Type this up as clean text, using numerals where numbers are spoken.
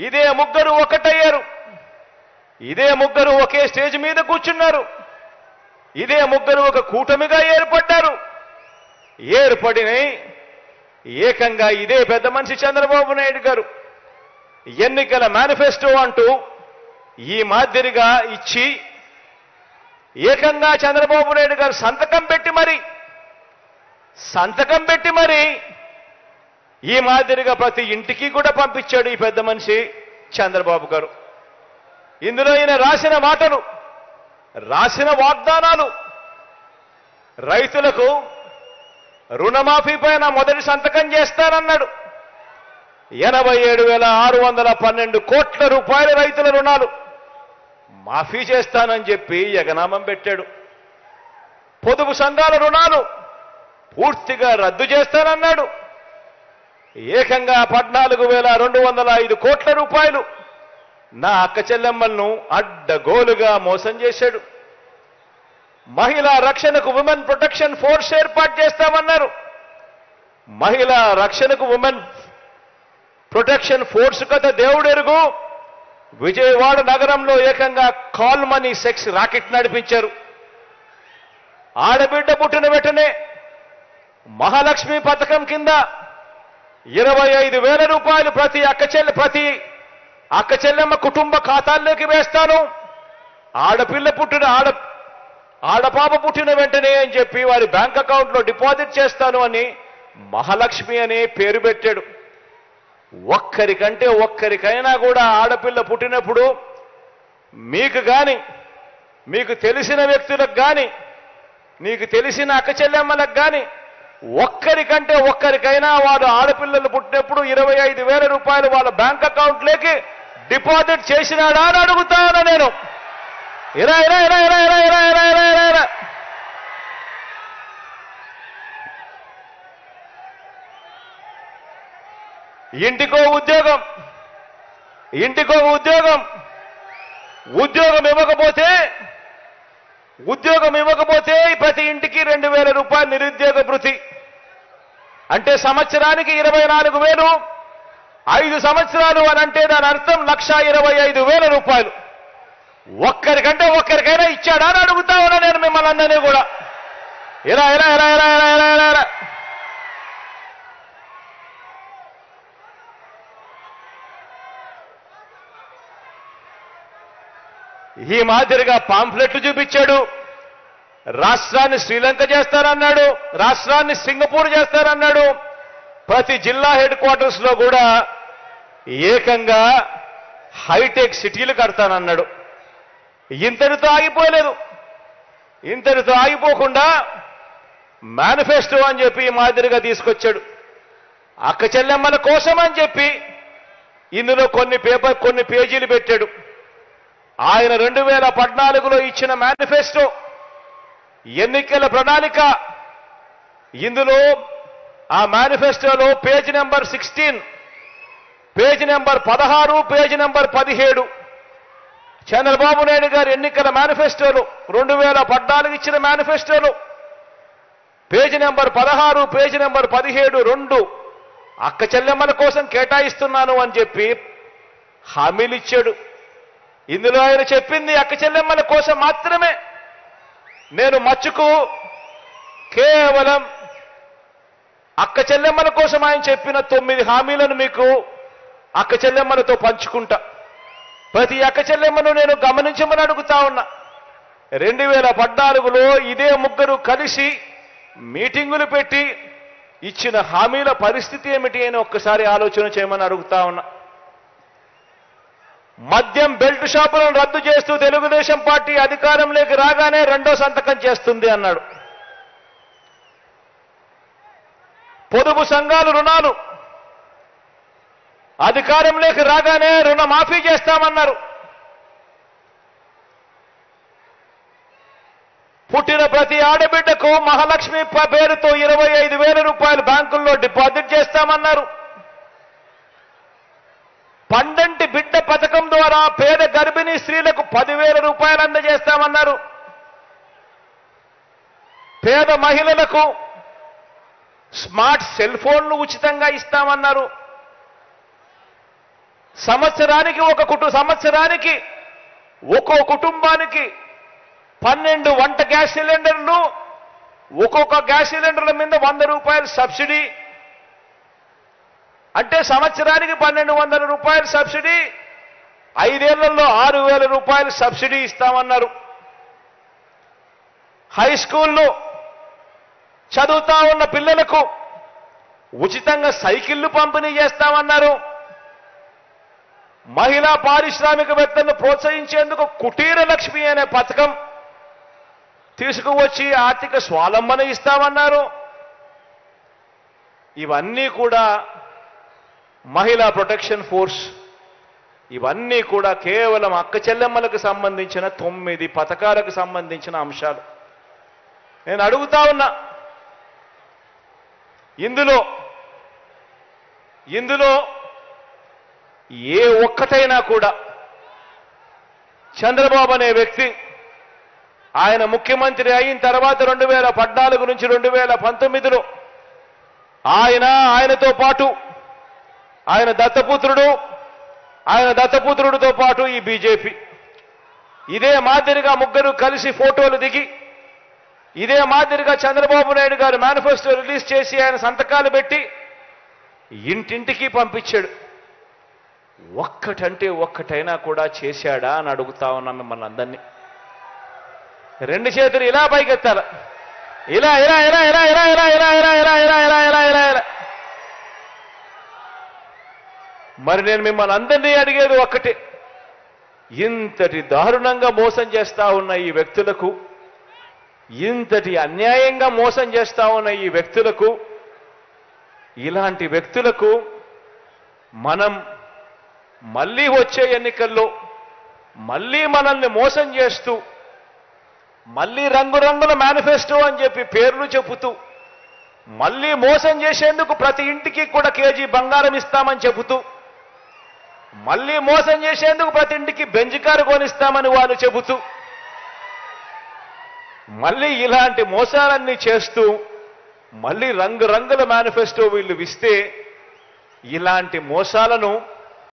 ఇదే ముగ్గురు ఒకటయ్యారు. ఇదే ముగ్గురు ఒకే స్టేజ్ మీద కూర్చున్నారు. ఇదే ముగ్గురు ఒక కూటమిగా ఏర్పడ్డారు. ఏర్పడిన ఏకంగా ఇదే పెద్ద మనిషి చంద్రబాబు నాయుడు గారు ఎన్నికల మేనిఫెస్టో అంటూ ఈ మాదిరిగా ఇచ్చి ఏకంగా చంద్రబాబు నాయుడు గారు సంతకం పెట్టి మరి ఈ మాదిరిగా ప్రతి ఇంటికి కూడా పంపించాడు ఈ పెద్ద మనిషి చంద్రబాబు గారు. ఇందులో ఈయన రాసిన మాటలు, రాసిన వాగ్దానాలు, రైతులకు రుణమాఫీ పైన మొదటి సంతకం చేస్తానన్నాడు. 87,612 కోట్ల రూపాయల రైతుల రుణాలు మాఫీ చేస్తానని చెప్పి ఎగనామం పెట్టాడు. పొదుపు సంఘాల రుణాలు పూర్తిగా రద్దు చేస్తానన్నాడు. ఏకంగా 14,205 కోట్ల రూపాయలు నా అక్క చెల్లెమ్మలను అడ్డగోలుగా మోసం చేశాడు. మహిళా రక్షణకు ఉమెన్ ప్రొటెక్షన్ ఫోర్స్ ఏర్పాటు చేస్తామన్నారు. మహిళా రక్షణకు ఉమెన్ ప్రొటెక్షన్ ఫోర్స్ కథ దేవుడెరుగు. విజయవాడ నగరంలో ఏకంగా కాల్ మనీ సెక్స్ రాకెట్ నడిపించారు. ఆడబిడ్డ పుట్టిన వెంటనే మహాలక్ష్మి పథకం కింద 25,000 రూపాయలు ప్రతి అక్క చెల్లెమ్మ కుటుంబ ఖాతాల్లోకి వేస్తాను. ఆడపాప పుట్టిన వెంటనే అని చెప్పి వారి బ్యాంక్ అకౌంట్లో డిపాజిట్ చేస్తాను అని మహాలక్ష్మి అనే పేరు పెట్టాడు. ఒక్కరికైనా కూడా ఆడపిల్ల పుట్టినప్పుడు మీకు కానీ, మీకు తెలిసిన వ్యక్తులకు కానీ, మీకు తెలిసిన అక్క చెల్లెమ్మలకు కానీ ఒక్కరికైనా వాడు ఆడపిల్లలు పుట్టినప్పుడు 25,000 రూపాయలు వాళ్ళ బ్యాంక్ అకౌంట్లోకి డిపాజిట్ చేసినాడా అని అడుగుతాను నేను. ఇలా ఇంటికో ఉద్యోగం ఇవ్వకపోతే ప్రతి ఇంటికి 2,000 రూపాయలు నిరుద్యోగ భృతి అంటే సంవత్సరానికి 24,000. 5 సంవత్సరాలు అని అంటే దాని అర్థం 1,25,000 రూపాయలు. ఒక్కరికైనా ఇచ్చాడా అని అడుగుతా ఉన్నా నేను మిమ్మల్ని అందరినీ కూడా. ఇలా ఈ మాదిరిగా పాంఫ్లెట్లు చూపించాడు. రాష్ట్రాన్ని శ్రీలంక చేస్తారన్నాడు, రాష్ట్రాన్ని సింగపూర్ చేస్తారన్నాడు. ప్రతి జిల్లా హెడ్ క్వార్టర్స్ లో కూడా ఏకంగా హైటెక్ సిటీలు కడతానన్నాడు. ఇంతటితో ఆగిపోకుండా మేనిఫెస్టో అని చెప్పి ఈ మాదిరిగా తీసుకొచ్చాడు. అక్క చెల్లెమ్మల కోసం అని చెప్పి ఇందులో కొన్ని పేజీలు పెట్టాడు. ఆయన 2014లో ఇచ్చిన మేనిఫెస్టో ఎన్నికల ప్రణాళిక. ఇందులో ఆ మేనిఫెస్టోలో page number 16, page number 16, page number 17 Chandrababu Naidu గారు ఎన్నికల మేనిఫెస్టోలో 2014 ఇచ్చిన మేనిఫెస్టోలో పేజ్ నెంబర్ 16, పేజ్ నెంబర్ 17 2 అక్క చెల్లెమ్మల కోసం కేటాయిస్తున్నాను అని చెప్పి హామీలు ఇచ్చాడు. ఇందులో ఆయన చెప్పింది అక్క చెల్లెమ్మల కోసం మాత్రమే. నేను మచ్చుకు కేవలం అక్క చెల్లెమ్మల కోసం ఆయన చెప్పిన 9 హామీలను మీకు అక్క చెల్లెమ్మలతో పంచుకుంటా. ప్రతి అక్క చెల్లెమ్మను నేను గమనించమని అడుగుతా ఉన్నా. 2014లో ఇదే ముగ్గురు కలిసి మీటింగులు పెట్టి ఇచ్చిన హామీల పరిస్థితి ఏమిటి అని ఒక్కసారి ఆలోచన చేయమని అడుగుతా ఉన్నా. మద్యం బెల్ట్ షాపులను రద్దు చేస్తూ తెలుగుదేశం పార్టీ అధికారంలోకి రాగానే 2వ సంతకం చేస్తుంది అన్నాడు. పొదుపు సంఘాలు రుణాలు అధికారంలోకి రాగానే రుణమాఫీ చేస్తామన్నారు. పుట్టిన ప్రతి ఆడబిడ్డకు మహాలక్ష్మి పేరుతో 25,000 రూపాయలు బ్యాంకుల్లో డిపాజిట్ చేస్తామన్నారు. పండంటి బిడ్డ పథకం ద్వారా పేద గర్భిణీ స్త్రీలకు 10,000 రూపాయలు అందజేస్తామన్నారు. పేద మహిళలకు స్మార్ట్ సెల్ ఫోన్లు ఉచితంగా ఇస్తామన్నారు. సంవత్సరానికి ఒక్కో కుటుంబానికి 12 వంట గ్యాస్ సిలిండర్లు, ఒక్కొక్క గ్యాస్ సిలిండర్ల మీద 100 రూపాయలు సబ్సిడీ. అంటే సంవత్సరానికి 1200 రూపాయలు సబ్సిడీ, 5 ఏళ్లలో 6000 రూపాయలు సబ్సిడీ ఇస్తామన్నారు. హై స్కూల్లో చదువుతా ఉన్న పిల్లలకు ఉచితంగా సైకిళ్లు పంపిణీ చేస్తామన్నారు. మహిళా పారిశ్రామికవేత్తలను ప్రోత్సహించేందుకు కుటీర లక్ష్మి అనే పథకం తీసుకువచ్చి ఆర్థిక స్వావలంబన ఇస్తామన్నారు. ఇవన్నీ కూడా మహిళా ప్రొటెక్షన్ ఫోర్స్, ఇవన్నీ కూడా కేవలం అక్క చెల్లెమ్మలకు సంబంధించిన 9 పథకాలకు సంబంధించిన అంశాలు. నేను అడుగుతా ఉన్నా, ఇందులో ఏ ఒక్కటైనా కూడా చంద్రబాబు అనే వ్యక్తి ఆయన ముఖ్యమంత్రి అయిన తర్వాత 2014 నుంచి 2019లో ఆయనతో పాటు ఆయన దత్తపుత్రుడితో పాటు ఈ బీజేపీ ఇదే మాదిరిగా ముగ్గురు కలిసి ఫోటోలు దిగి, ఇదే మాదిరిగా చంద్రబాబు నాయుడు గారు మేనిఫెస్టో రిలీజ్ చేసి ఆయన సంతకాలు పెట్టి ఇంటింటికి పంపించాడు. ఒక్కటంటే ఒక్కటైనా కూడా చేశాడా అని అడుగుతా ఉన్నాం మిమ్మల్ని అందరినీ. 2 చేతులు ఇలా పైకెత్తాల, ఇలా ఇలా ఇలా ఇలా ఇలా ఇలా ఇలా ఇలా ఇలా ఇలా ఇలా ఇలా ఇలా ఇలా. మరి నేను మిమ్మల్ని అందరినీ అడిగేది ఒక్కటే, ఇంతటి దారుణంగా మోసం చేస్తా ఉన్న ఈ వ్యక్తులకు, ఇంతటి అన్యాయంగా మోసం చేస్తా ఉన్న ఈ వ్యక్తులకు, ఇలాంటి వ్యక్తులకు మనం మళ్ళీ వచ్చే ఎన్నికల్లో మళ్ళీ మనల్ని మోసం చేస్తూ, మళ్ళీ రంగురంగుల మేనిఫెస్టో అని చెప్పి పేర్లు చెబుతూ, మళ్ళీ మోసం చేసేందుకు ప్రతి ఇంటికి కూడా కేజీ బంగారం ఇస్తామని చెబుతూ, మళ్ళీ మోసం చేసేందుకు ప్రతి ఇంటికి బెంజ్ కారు కొనిస్తామని వాళ్ళు చెబుతూ, మళ్ళీ ఇలాంటి మోసాలన్నీ చేస్తూ, మళ్ళీ రంగురంగుల మేనిఫెస్టో వీళ్ళు ఇస్తే, ఇలాంటి మోసాలను